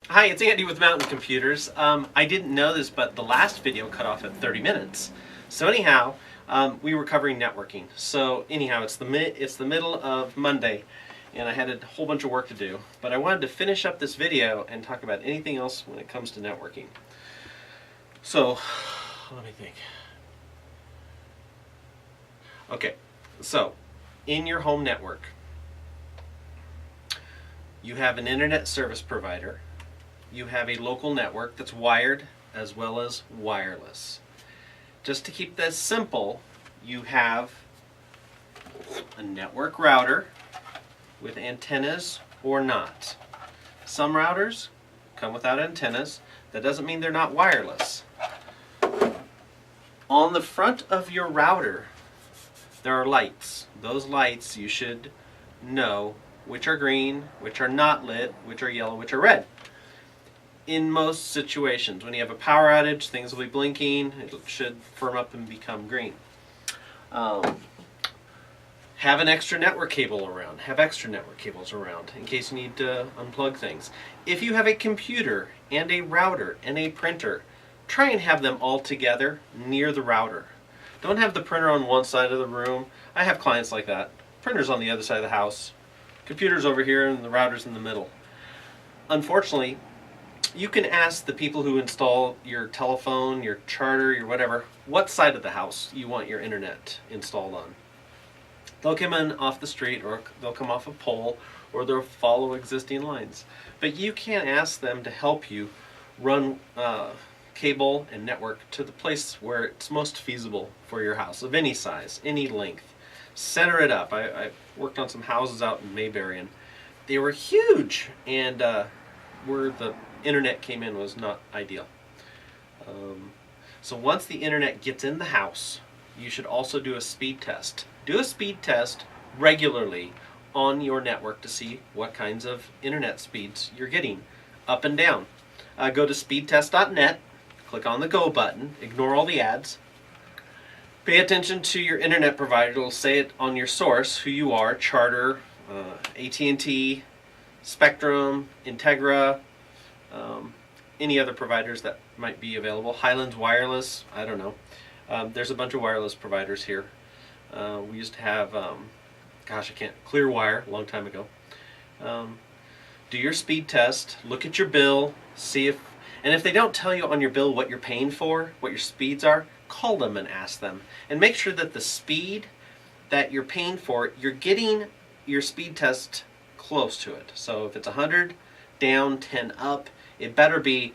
Hi, it's Andy with Mountain Computers. I didn't know this, but the last video cut off at 30 minutes. So anyhow, we were covering networking. So anyhow, it's the middle of Monday, and I had a whole bunch of work to do. But I wanted to finish up this video and talk about anything else when it comes to networking. So let me think. Okay, so in your home network, you have an internet service provider. You have a local network that's wired as well as wireless. Just to keep this simple, you have a network router with antennas or not. Some routers come without antennas. That doesn't mean they're not wireless. On the front of your router, there are lights. Those lights you should know which are green, which are not lit, which are yellow, which are red. In most situations, when you have a power outage, things will be blinking. It should firm up and become green. Have an extra network cable around. Have extra network cables around in case you need to unplug things. If you have a computer and a router and a printer, try and have them all together near the router. Don't have the printer on one side of the room. I have clients like that. Printer's on the other side of the house. Computer's over here and the router's in the middle. Unfortunately, you can ask the people who install your telephone, your Charter, your whatever, what side of the house you want your internet installed on. They'll come in off the street, or they'll come off a pole, or they'll follow existing lines. But you can't ask them to help you run cable and network to the place where it's most feasible for your house, of any size, any length. Center it up. I worked on some houses out in Mayberry, and they were huge, and where the internet came in was not ideal. So once the internet gets in the house, you should also do a speed test. Do a speed test regularly on your network to see what kinds of internet speeds you're getting, up and down. Go to speedtest.net, click on the Go button, ignore all the ads. Pay attention to your internet provider. It'll say it on your source, who you are, Charter, AT&T, Spectrum, Integra, any other providers that might be available. Highlands Wireless, I don't know. There's a bunch of wireless providers here. We used to have, Clearwire, a long time ago. Do your speed test, look at your bill, see if, and if they don't tell you on your bill what you're paying for, what your speeds are, call them and ask them. And make sure that the speed that you're paying for, you're getting your speed test close to it. So if it's 100 down, 10 up, it better be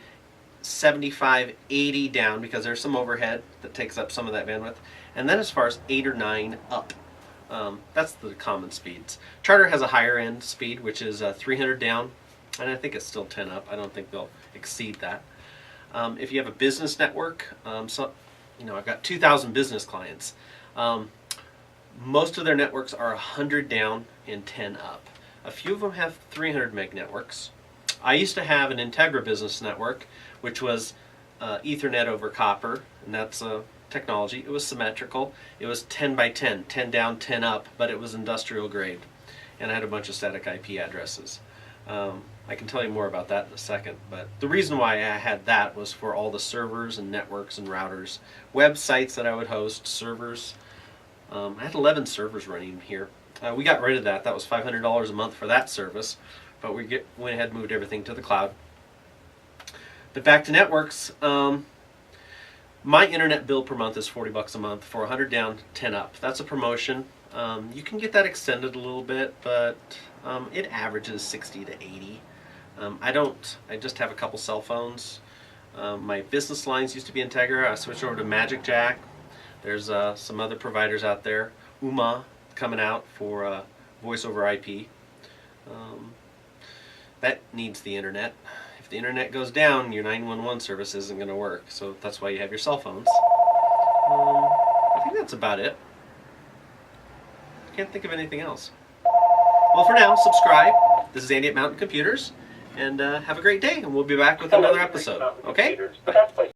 75, 80 down, because there's some overhead that takes up some of that bandwidth. And then as far as 8 or 9 up, that's the common speeds. Charter has a higher end speed, which is 300 down, and I think it's still 10 up. I don't think they'll exceed that. If you have a business network, I've got 2,000 business clients. Most of their networks are 100 down and 10 up. A few of them have 300 meg networks. I used to have an Integra business network, which was Ethernet over copper, and that's a technology. It was symmetrical. It was 10 by 10, 10 down, 10 up, but it was industrial grade, and I had a bunch of static IP addresses. I can tell you more about that in a second, but the reason why I had that was for all the servers and networks and routers, websites that I would host, servers. I had 11 servers running here. We got rid of that. That was $500 a month for that service, but we went ahead and moved everything to the cloud. But back to networks, my internet bill per month is $40 a month for 100 down, 10 up. That's a promotion. You can get that extended a little bit, but it averages 60 to 80. I just have a couple cell phones. My business lines used to be Integra. I switched over to Magic Jack. There's some other providers out there. UMA coming out for voice over IP. That needs the internet. If the internet goes down, your 911 service isn't going to work. So that's why you have your cell phones. I think that's about it. Can't think of anything else. Well, for now, subscribe. This is Andy at Mountain Computers, and have a great day, and we'll be back with another episode. Okay? Bye.